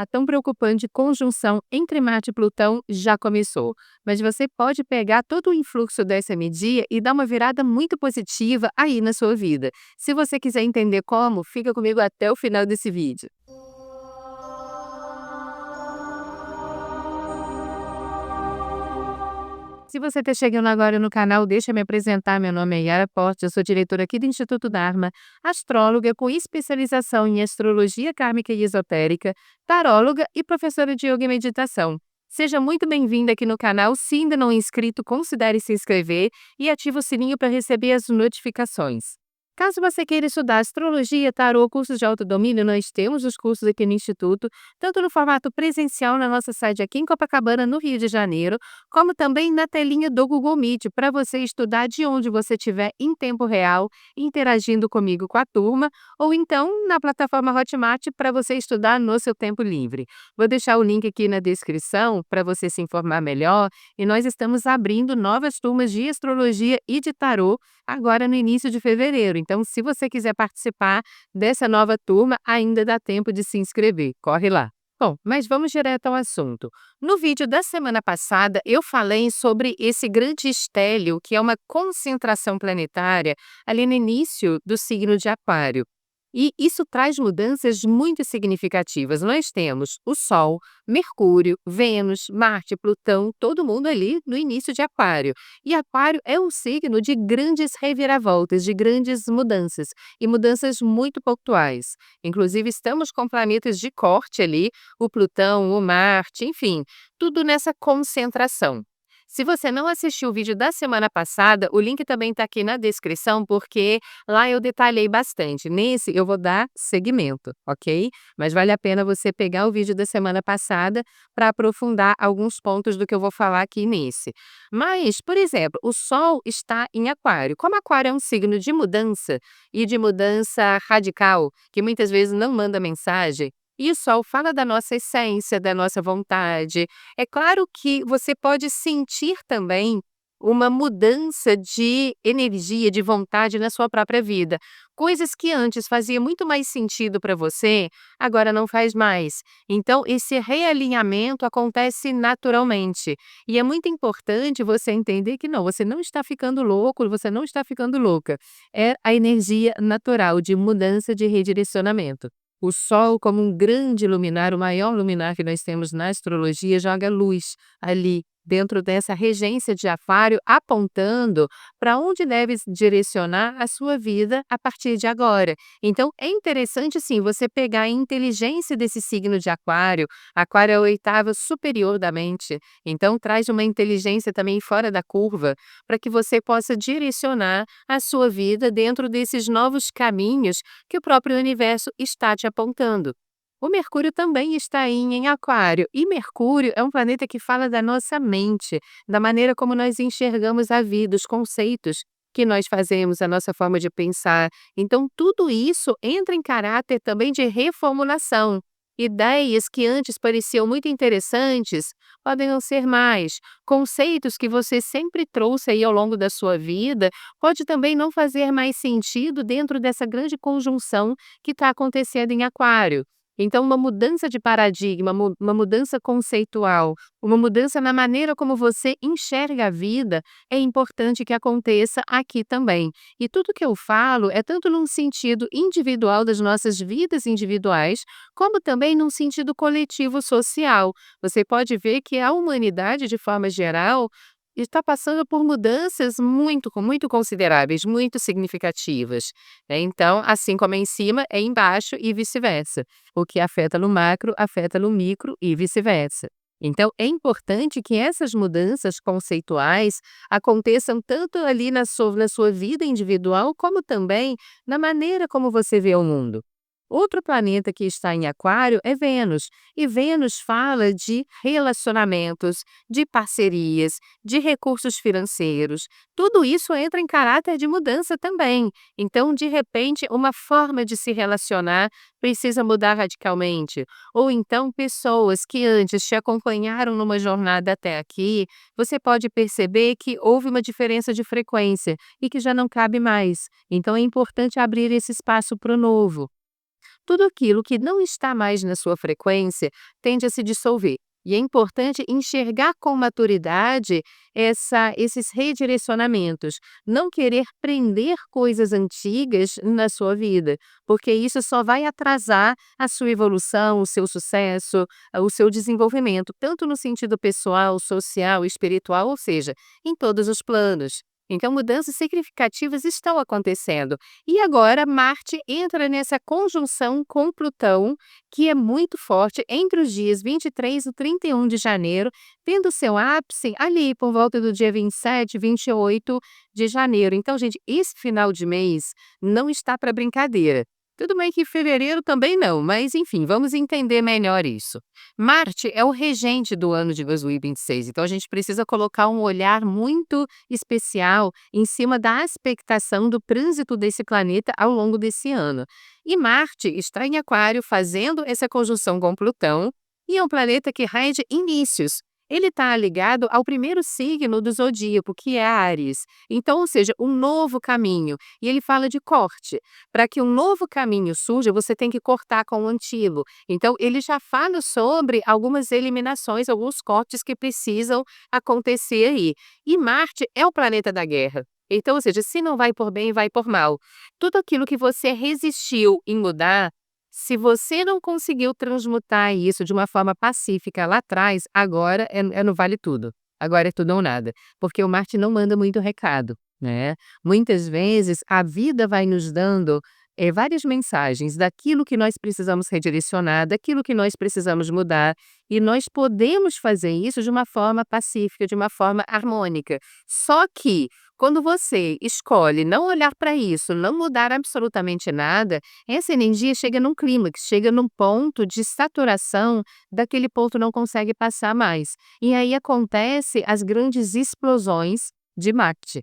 A tão preocupante conjunção entre Marte e Plutão já começou, mas você pode pegar todo o influxo dessa energia e dar uma virada muito positiva aí na sua vida. Se você quiser entender como, fica comigo até o final desse vídeo. Se você está chegando agora no canal, deixa eu me apresentar. Meu nome é Yara Porte, eu sou diretora aqui do Instituto Dharma, astróloga com especialização em astrologia kármica e esotérica, taróloga e professora de yoga e meditação. Seja muito bem-vinda aqui no canal. Se ainda não é inscrito, considere se inscrever e ative o sininho para receber as notificações. Caso você queira estudar astrologia, tarô, cursos de autodomínio, nós temos os cursos aqui no Instituto, tanto no formato presencial na nossa sede aqui em Copacabana, no Rio de Janeiro, como também na telinha do Google Meet, para você estudar de onde você estiver em tempo real, interagindo comigo com a turma, ou então na plataforma Hotmart para você estudar no seu tempo livre. Vou deixar o link aqui na descrição para você se informar melhor, e nós estamos abrindo novas turmas de astrologia e de tarô agora no início de fevereiro. Então, se você quiser participar dessa nova turma, ainda dá tempo de se inscrever. Corre lá. Bom, mas vamos direto ao assunto. No vídeo da semana passada, eu falei sobre esse grande estélio, que é uma concentração planetária ali no início do signo de Aquário. E isso traz mudanças muito significativas. Nós temos o Sol, Mercúrio, Vênus, Marte, Plutão, todo mundo ali no início de Aquário. E Aquário é um signo de grandes reviravoltas, de grandes mudanças, e mudanças muito pontuais. Inclusive, estamos com planetas de corte ali, o Plutão, o Marte, enfim, tudo nessa concentração. Se você não assistiu o vídeo da semana passada, o link também está aqui na descrição, porque lá eu detalhei bastante. Nesse eu vou dar seguimento, ok? Mas vale a pena você pegar o vídeo da semana passada para aprofundar alguns pontos do que eu vou falar aqui nesse. Mas, por exemplo, o Sol está em Aquário. Como Aquário é um signo de mudança e de mudança radical, que muitas vezes não manda mensagem, e o Sol fala da nossa essência, da nossa vontade. É claro que você pode sentir também uma mudança de energia, de vontade na sua própria vida. Coisas que antes fazia muito mais sentido para você, agora não faz mais. Então, esse realinhamento acontece naturalmente. E é muito importante você entender que não, você não está ficando louco, você não está ficando louca. É a energia natural de mudança, de redirecionamento. O Sol, como um grande luminar, o maior luminar que nós temos na astrologia, joga luz ali dentro dessa regência de Aquário, apontando para onde deve direcionar a sua vida a partir de agora. Então, é interessante, sim, você pegar a inteligência desse signo de Aquário. Aquário é a oitava superior da mente, então traz uma inteligência também fora da curva, para que você possa direcionar a sua vida dentro desses novos caminhos que o próprio universo está te apontando. O Mercúrio também está aí em Aquário, e Mercúrio é um planeta que fala da nossa mente, da maneira como nós enxergamos a vida, os conceitos que nós fazemos, a nossa forma de pensar. Então, tudo isso entra em caráter também de reformulação. Ideias que antes pareciam muito interessantes podem não ser mais. Conceitos que você sempre trouxe aí ao longo da sua vida pode também não fazer mais sentido dentro dessa grande conjunção que está acontecendo em Aquário. Então, uma mudança de paradigma, uma mudança conceitual, uma mudança na maneira como você enxerga a vida é importante que aconteça aqui também. E tudo que eu falo é tanto num sentido individual das nossas vidas individuais, como também num sentido coletivo social. Você pode ver que a humanidade, de forma geral, está passando por mudanças muito consideráveis, muito significativas, né. Então, assim como é em cima, é embaixo e vice-versa. O que afeta no macro, afeta no micro e vice-versa. Então, é importante que essas mudanças conceituais aconteçam tanto ali na sua vida individual, como também na maneira como você vê o mundo. Outro planeta que está em Aquário é Vênus, e Vênus fala de relacionamentos, de parcerias, de recursos financeiros. Tudo isso entra em caráter de mudança também. Então, de repente, uma forma de se relacionar precisa mudar radicalmente. Ou então, pessoas que antes te acompanharam numa jornada até aqui, você pode perceber que houve uma diferença de frequência e que já não cabe mais. Então, é importante abrir esse espaço para o novo. tudo aquilo que não está mais na sua frequência tende a se dissolver. E é importante enxergar com maturidade esses redirecionamentos, não querer prender coisas antigas na sua vida, porque isso só vai atrasar a sua evolução, o seu sucesso, o seu desenvolvimento, tanto no sentido pessoal, social, espiritual, ou seja, em todos os planos. Então, mudanças significativas estão acontecendo. E agora, Marte entra nessa conjunção com Plutão, que é muito forte entre os dias 23 e 31 de janeiro, tendo seu ápice ali por volta do dia 27, 28 de janeiro. Então, gente, esse final de mês não está para brincadeira. Tudo bem que fevereiro também não, mas enfim, vamos entender melhor isso. Marte é o regente do ano de 2026, então a gente precisa colocar um olhar muito especial em cima da expectação do trânsito desse planeta ao longo desse ano. E Marte está em Aquário fazendo essa conjunção com Plutão, e é um planeta que rege inícios. Ele está ligado ao primeiro signo do zodíaco, que é Áries. Então, ou seja, um novo caminho. E ele fala de corte. Para que um novo caminho surja, você tem que cortar com o antigo. Então, ele já fala sobre algumas eliminações, alguns cortes que precisam acontecer aí. E Marte é o planeta da guerra. Então, ou seja, se não vai por bem, vai por mal. Tudo aquilo que você resistiu em mudar, se você não conseguiu transmutar isso de uma forma pacífica lá atrás, agora é no vale tudo. Agora é tudo ou nada, porque o Marte não manda muito recado, né. Muitas vezes a vida vai nos dando, várias mensagens daquilo que nós precisamos redirecionar, daquilo que nós precisamos mudar, e nós podemos fazer isso de uma forma pacífica, de uma forma harmônica. Só que, quando você escolhe não olhar para isso, não mudar absolutamente nada, essa energia chega num clímax, chega num ponto de saturação, daquele ponto não consegue passar mais. E aí acontece as grandes explosões de Marte.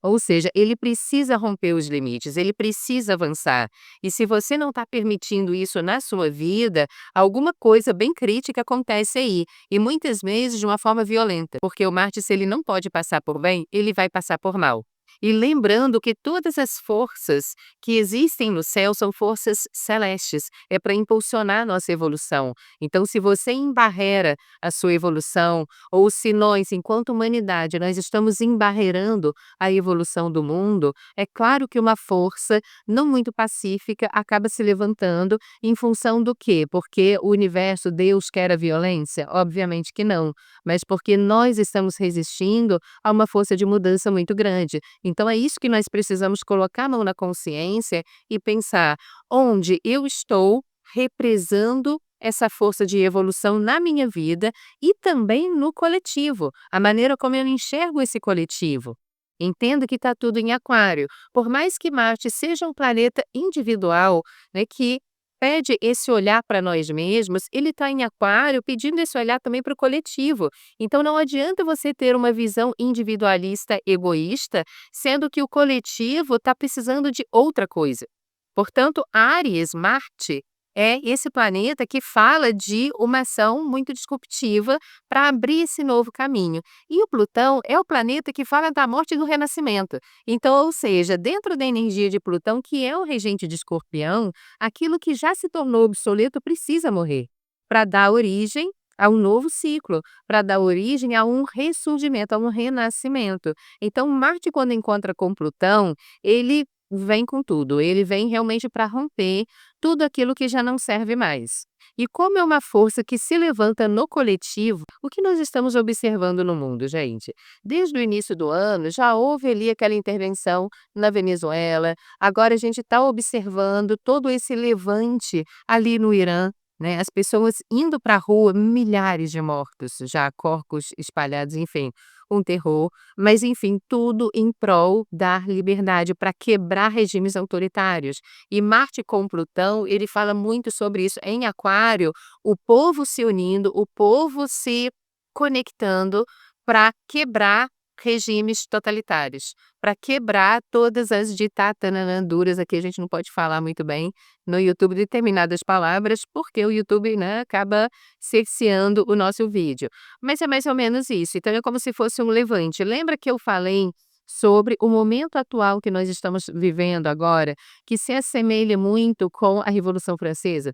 Ou seja, ele precisa romper os limites, ele precisa avançar. E se você não está permitindo isso na sua vida, alguma coisa bem crítica acontece aí. E muitas vezes de uma forma violenta, porque o Marte, se ele não pode passar por bem, ele vai passar por mal. E lembrando que todas as forças que existem no céu são forças celestes, é para impulsionar a nossa evolução. Então, se você embarrera a sua evolução, ou se nós, enquanto humanidade, nós estamos embarreirando a evolução do mundo, é claro que uma força não muito pacífica acaba se levantando em função do quê? Porque o universo, Deus quer a violência? Obviamente que não, mas porque nós estamos resistindo a uma força de mudança muito grande. Então é isso que nós precisamos colocar a mão na consciência e pensar onde eu estou represando essa força de evolução na minha vida e também no coletivo, a maneira como eu enxergo esse coletivo. Entenda que está tudo em Aquário. Por mais que Marte seja um planeta individual, né, que pede esse olhar para nós mesmos, ele está em Aquário pedindo esse olhar também para o coletivo. Então não adianta você ter uma visão individualista, egoísta, sendo que o coletivo está precisando de outra coisa. Portanto, Áries, Marte, é esse planeta que fala de uma ação muito disruptiva para abrir esse novo caminho. E o Plutão é o planeta que fala da morte e do renascimento. Então, ou seja, dentro da energia de Plutão, que é o regente de Escorpião, aquilo que já se tornou obsoleto precisa morrer, para dar origem a um novo ciclo, para dar origem a um ressurgimento, a um renascimento. Então, Marte, quando encontra com Plutão, ele vem com tudo, ele vem realmente para romper tudo aquilo que já não serve mais. E como é uma força que se levanta no coletivo, o que nós estamos observando no mundo, gente? Desde o início do ano, já houve ali aquela intervenção na Venezuela, agora a gente está observando todo esse levante ali no Irã, né? As pessoas indo para a rua, milhares de mortos, já corpos espalhados, enfim, um terror. Mas, enfim, tudo em prol da liberdade, para quebrar regimes autoritários. E Marte com Plutão, ele fala muito sobre isso. Em Aquário, o povo se unindo, o povo se conectando para quebrar regimes totalitários, para quebrar todas as ditataranduras, aqui a gente não pode falar muito bem no YouTube determinadas palavras, porque o YouTube, né, acaba cerceando o nosso vídeo. Mas é mais ou menos isso, então é como se fosse um levante. Lembra que eu falei sobre o momento atual que nós estamos vivendo agora, que se assemelha muito com a Revolução Francesa,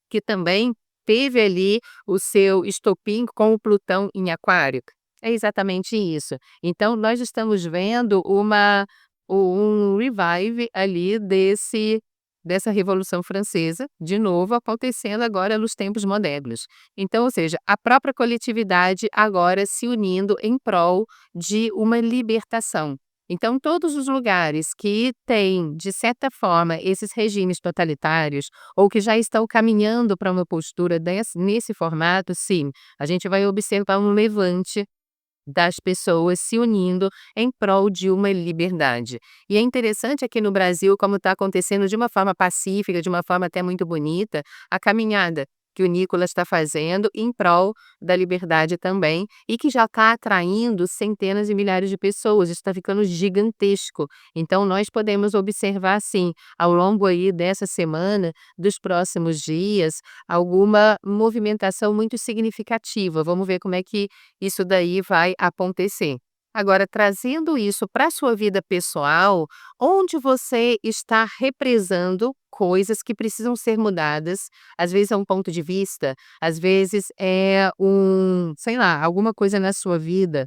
que também teve ali o seu estopim com o Plutão em Aquário. É exatamente isso. Então nós estamos vendo um revive ali dessa Revolução Francesa, de novo acontecendo agora nos tempos modernos. Então, ou seja, a própria coletividade agora se unindo em prol de uma libertação. Então, todos os lugares que têm, de certa forma, esses regimes totalitários, ou que já estão caminhando para uma postura nesse formato, sim, a gente vai observar um levante das pessoas se unindo em prol de uma liberdade. E é interessante aqui no Brasil como está acontecendo de uma forma pacífica, de uma forma até muito bonita, a caminhada que o Nicolas está fazendo em prol da liberdade também, e que já está atraindo centenas e milhares de pessoas, isso está ficando gigantesco. Então nós podemos observar sim, ao longo aí dessa semana, dos próximos dias, alguma movimentação muito significativa. Vamos ver como é que isso daí vai acontecer. Agora, trazendo isso para a sua vida pessoal, onde você está represando coisas que precisam ser mudadas, às vezes é um ponto de vista, às vezes é sei lá, alguma coisa na sua vida,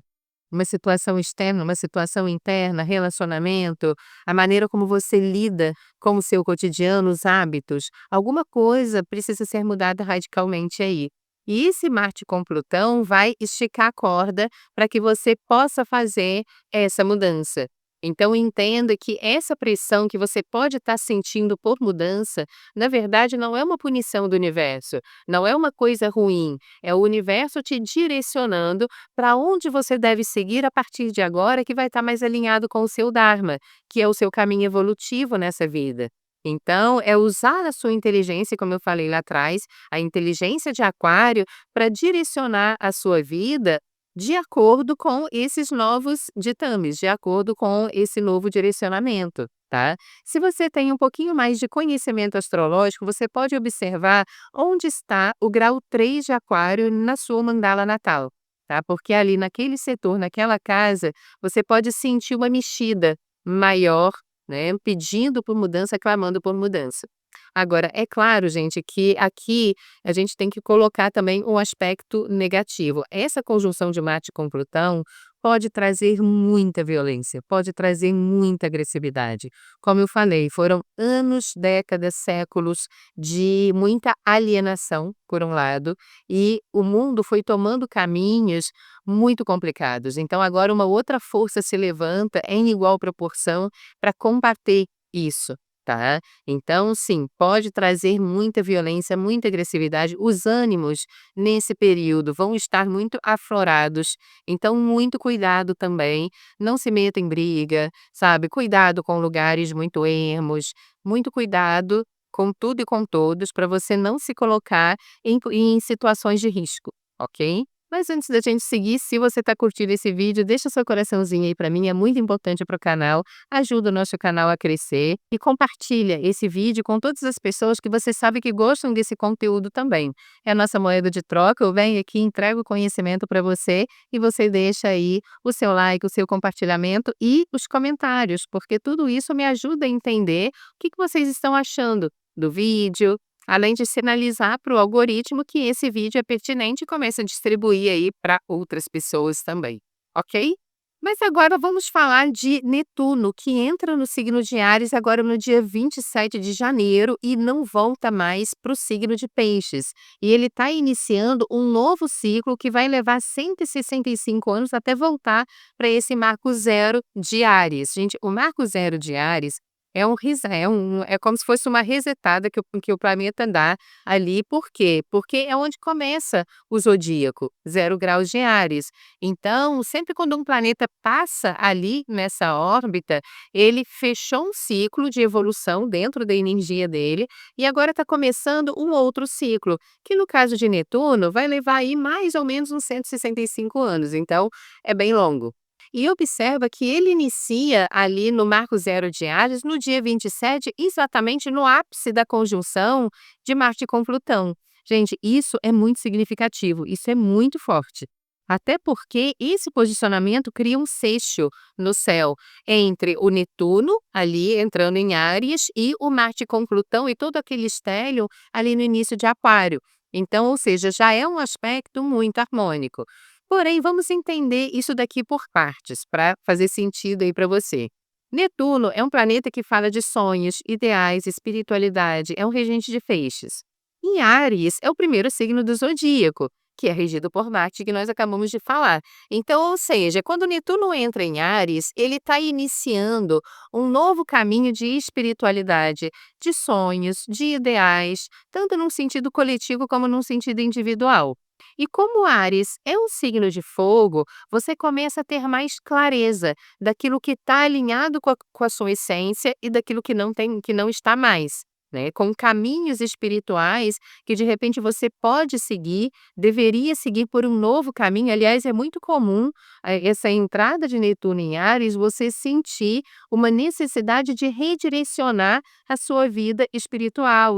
uma situação externa, uma situação interna, relacionamento, a maneira como você lida com o seu cotidiano, os hábitos, alguma coisa precisa ser mudada radicalmente aí. E esse Marte com Plutão vai esticar a corda para que você possa fazer essa mudança. Então entenda que essa pressão que você pode estar sentindo por mudança, na verdade não é uma punição do universo, não é uma coisa ruim, é o universo te direcionando para onde você deve seguir a partir de agora, que vai estar mais alinhado com o seu Dharma, que é o seu caminho evolutivo nessa vida. Então, é usar a sua inteligência, como eu falei lá atrás, a inteligência de Aquário, para direcionar a sua vida de acordo com esses novos ditames, de acordo com esse novo direcionamento, tá? Se você tem um pouquinho mais de conhecimento astrológico, você pode observar onde está o grau 3 de Aquário na sua mandala natal, tá? Porque ali naquele setor, naquela casa, você pode sentir uma mexida maior, né, pedindo por mudança, clamando por mudança. Agora, é claro, gente, que aqui a gente tem que colocar também um aspecto negativo. Essa conjunção de Marte com Plutão pode trazer muita violência, pode trazer muita agressividade. Como eu falei, foram anos, décadas, séculos de muita alienação, por um lado, e o mundo foi tomando caminhos muito complicados. Então, agora uma outra força se levanta em igual proporção para combater isso. Tá? Então, sim, pode trazer muita violência, muita agressividade. Os ânimos nesse período vão estar muito aflorados, então muito cuidado também. Não se meta em briga, sabe? Cuidado com lugares muito ermos, muito cuidado com tudo e com todos para você não se colocar em situações de risco, ok? Mas antes da gente seguir, se você está curtindo esse vídeo, deixa seu coraçãozinho aí para mim, é muito importante para o canal, ajuda o nosso canal a crescer e compartilha esse vídeo com todas as pessoas que você sabe que gostam desse conteúdo também. É a nossa moeda de troca, eu venho aqui, entrego o conhecimento para você e você deixa aí o seu like, o seu compartilhamento e os comentários, porque tudo isso me ajuda a entender o que vocês estão achando do vídeo, além de sinalizar para o algoritmo que esse vídeo é pertinente e começa a distribuir aí para outras pessoas também, ok? Mas agora vamos falar de Netuno, que entra no signo de Áries agora no dia 27 de janeiro e não volta mais para o signo de Peixes. E ele está iniciando um novo ciclo que vai levar 165 anos até voltar para esse marco zero de Áries. Gente, o marco zero de Áries é como se fosse uma resetada que o planeta dá ali, por quê? Porque é onde começa o zodíaco, 0 graus de Áries. Então, sempre quando um planeta passa ali nessa órbita, ele fechou um ciclo de evolução dentro da energia dele e agora está começando um outro ciclo, que no caso de Netuno vai levar aí mais ou menos uns 165 anos, então é bem longo. E observa que ele inicia ali no marco zero de Áries no dia 27, exatamente no ápice da conjunção de Marte com Plutão. Gente, isso é muito significativo, isso é muito forte. Até porque esse posicionamento cria um seixo no céu entre o Netuno, ali entrando em Áries, e o Marte com Plutão e todo aquele estélio ali no início de Aquário. Então, ou seja, já é um aspecto muito harmônico. Porém, vamos entender isso daqui por partes, para fazer sentido aí para você. Netuno é um planeta que fala de sonhos, ideais, espiritualidade, é um regente de peixes. E Áries é o primeiro signo do zodíaco, que é regido por Marte, que nós acabamos de falar. Então, ou seja, quando Netuno entra em Áries, ele está iniciando um novo caminho de espiritualidade, de sonhos, de ideais, tanto num sentido coletivo como num sentido individual. E como Áries é um signo de fogo, você começa a ter mais clareza daquilo que está alinhado com a sua essência e daquilo que não tem, que não está mais. Né, com caminhos espirituais que de repente você pode seguir, deveria seguir por um novo caminho. Aliás, é muito comum essa entrada de Netuno em Áries, você sentir uma necessidade de redirecionar a sua vida espiritual,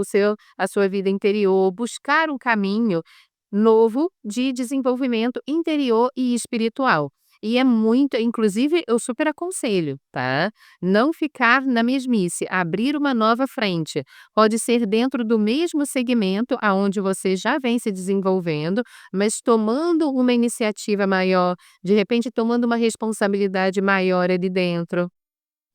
a sua vida interior, buscar um caminho novo de desenvolvimento interior e espiritual. E é muito, inclusive eu super aconselho, tá, não ficar na mesmice, abrir uma nova frente. Pode ser dentro do mesmo segmento aonde você já vem se desenvolvendo, mas tomando uma iniciativa maior, de repente tomando uma responsabilidade maior ali dentro.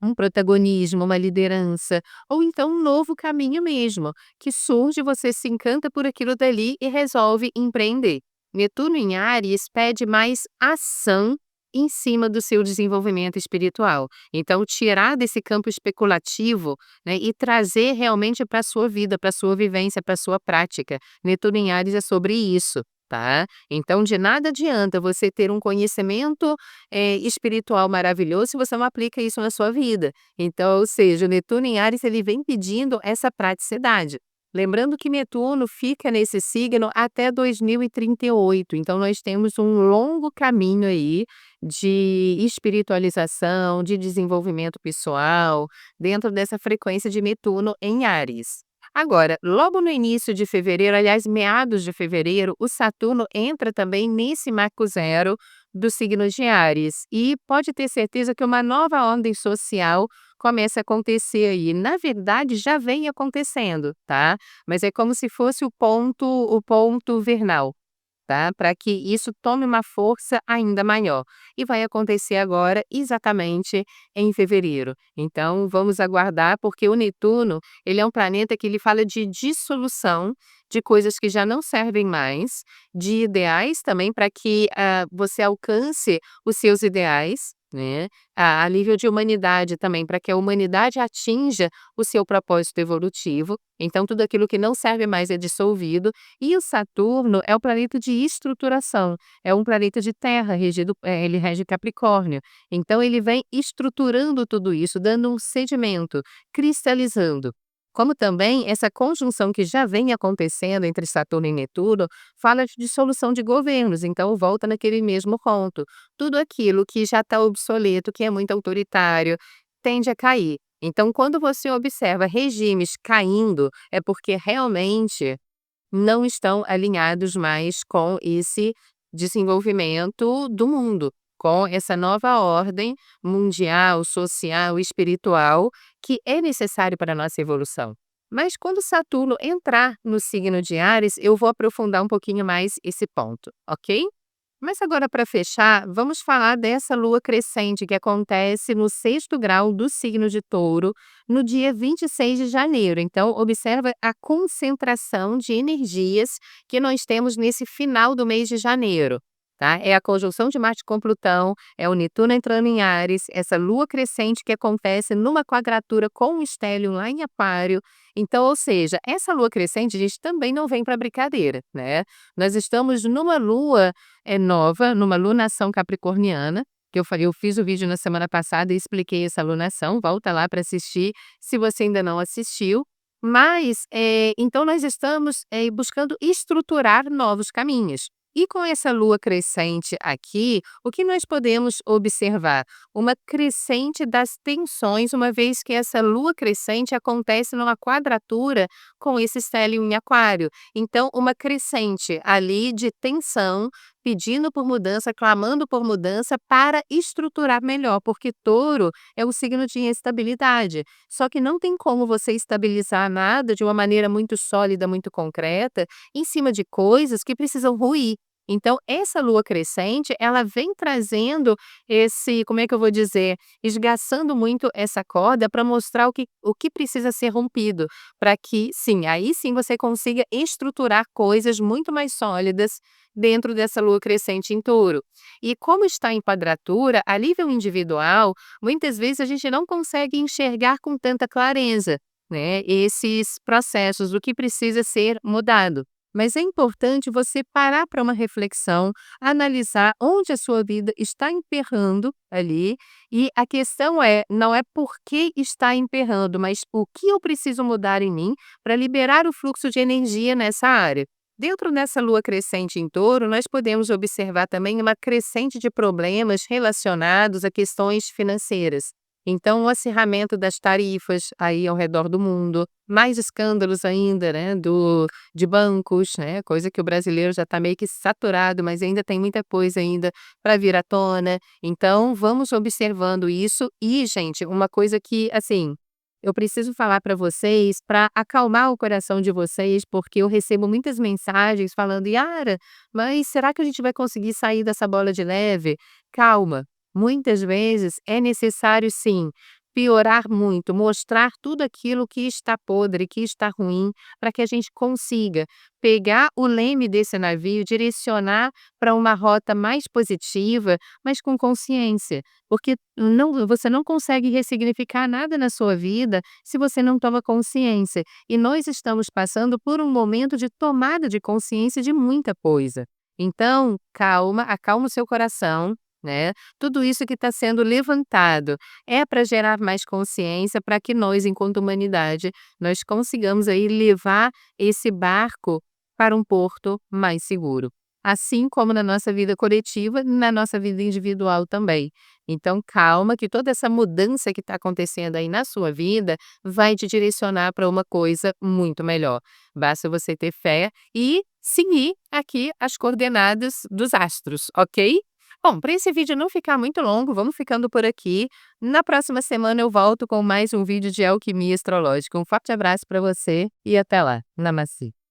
Um protagonismo, uma liderança, ou então um novo caminho mesmo, que surge, você se encanta por aquilo dali e resolve empreender. Netuno em Áries pede mais ação em cima do seu desenvolvimento espiritual. Então, tirar desse campo especulativo, né, e trazer realmente para a sua vida, para a sua vivência, para a sua prática. Netuno em Áries é sobre isso. Tá? Então, de nada adianta você ter um conhecimento espiritual maravilhoso se você não aplica isso na sua vida. Então, ou seja, o Netuno em Áries ele vem pedindo essa praticidade. Lembrando que Netuno fica nesse signo até 2038, então nós temos um longo caminho aí de espiritualização, de desenvolvimento pessoal, dentro dessa frequência de Netuno em Áries. Agora, logo no início de fevereiro, aliás, meados de fevereiro, o Saturno entra também nesse marco zero do signo de Áries. E pode ter certeza que uma nova ordem social começa a acontecer aí. Na verdade, já vem acontecendo, tá? Mas é como se fosse o ponto vernal, tá? Para que isso tome uma força ainda maior. E vai acontecer agora exatamente em fevereiro. Então vamos aguardar, porque o Netuno, ele é um planeta que ele fala de dissolução de coisas que já não servem mais, de ideais também para que, você alcance os seus ideais, né, a nível de humanidade também, para que a humanidade atinja o seu propósito evolutivo. Então tudo aquilo que não serve mais é dissolvido, e o Saturno é o planeta de estruturação, é um planeta de terra regido, ele rege Capricórnio. Então ele vem estruturando tudo isso, dando um sedimento, cristalizando. Como também essa conjunção que já vem acontecendo entre Saturno e Netuno fala de dissolução de governos, então volta naquele mesmo ponto. Tudo aquilo que já está obsoleto, que é muito autoritário, tende a cair. Então, quando você observa regimes caindo, é porque realmente não estão alinhados mais com esse desenvolvimento do mundo, com essa nova ordem mundial, social, espiritual, que é necessário para a nossa evolução. Mas quando Saturno entrar no signo de Áries, eu vou aprofundar um pouquinho mais esse ponto, ok? Mas agora, para fechar, vamos falar dessa lua crescente que acontece no sexto grau do signo de Touro, no dia 26 de janeiro. Então, observa a concentração de energias que nós temos nesse final do mês de janeiro. Tá? É a conjunção de Marte com Plutão, é o Netuno entrando em Áries, essa lua crescente que acontece numa quadratura com o estélio lá em Aquário. Então, ou seja, essa lua crescente, gente, também não vem para brincadeira, né? Nós estamos numa lua nova, numa lunação capricorniana, que eu falei, eu fiz o vídeo na semana passada e expliquei essa lunação, volta lá para assistir, se você ainda não assistiu. Mas, então nós estamos, buscando estruturar novos caminhos. E com essa lua crescente aqui, o que nós podemos observar? Uma crescente das tensões, uma vez que essa lua crescente acontece numa quadratura com esse estélio em Aquário. Então, uma crescente ali de tensão, pedindo por mudança, clamando por mudança para estruturar melhor, porque touro é o signo de instabilidade. Só que não tem como você estabilizar nada de uma maneira muito sólida, muito concreta, em cima de coisas que precisam ruir. Então, essa lua crescente, ela vem trazendo esse, como é que eu vou dizer, esgaçando muito essa corda para mostrar o que precisa ser rompido, para que, sim, aí sim você consiga estruturar coisas muito mais sólidas dentro dessa lua crescente em touro. E como está em quadratura, a nível individual, muitas vezes a gente não consegue enxergar com tanta clareza, né, esses processos, o que precisa ser mudado. Mas é importante você parar para uma reflexão, analisar onde a sua vida está emperrando ali, e a questão é, não é por que está emperrando, mas o que eu preciso mudar em mim para liberar o fluxo de energia nessa área. Dentro dessa lua crescente em touro, nós podemos observar também uma crescente de problemas relacionados a questões financeiras. Então, o acirramento das tarifas aí ao redor do mundo, mais escândalos ainda, né, de bancos, né, coisa que o brasileiro já está meio que saturado, mas ainda tem muita coisa ainda para vir à tona. Então, vamos observando isso e, gente, uma coisa que, assim, eu preciso falar para vocês, para acalmar o coração de vocês, porque eu recebo muitas mensagens falando: "Yara, mas será que a gente vai conseguir sair dessa bola de neve?". Calma, muitas vezes é necessário sim, piorar muito, mostrar tudo aquilo que está podre, que está ruim, para que a gente consiga pegar o leme desse navio, direcionar para uma rota mais positiva, mas com consciência. Porque você não consegue ressignificar nada na sua vida se você não toma consciência. E nós estamos passando por um momento de tomada de consciência de muita coisa. Então, calma, acalma o seu coração, né? Tudo isso que está sendo levantado é para gerar mais consciência, para que nós, enquanto humanidade, nós consigamos aí levar esse barco para um porto mais seguro. Assim como na nossa vida coletiva, na nossa vida individual também. Então, calma, que toda essa mudança que está acontecendo aí na sua vida vai te direcionar para uma coisa muito melhor. Basta você ter fé e seguir aqui as coordenadas dos astros, ok? Bom, para esse vídeo não ficar muito longo, vamos ficando por aqui. Na próxima semana eu volto com mais um vídeo de alquimia astrológica. Um forte abraço para você e até lá. Namastê.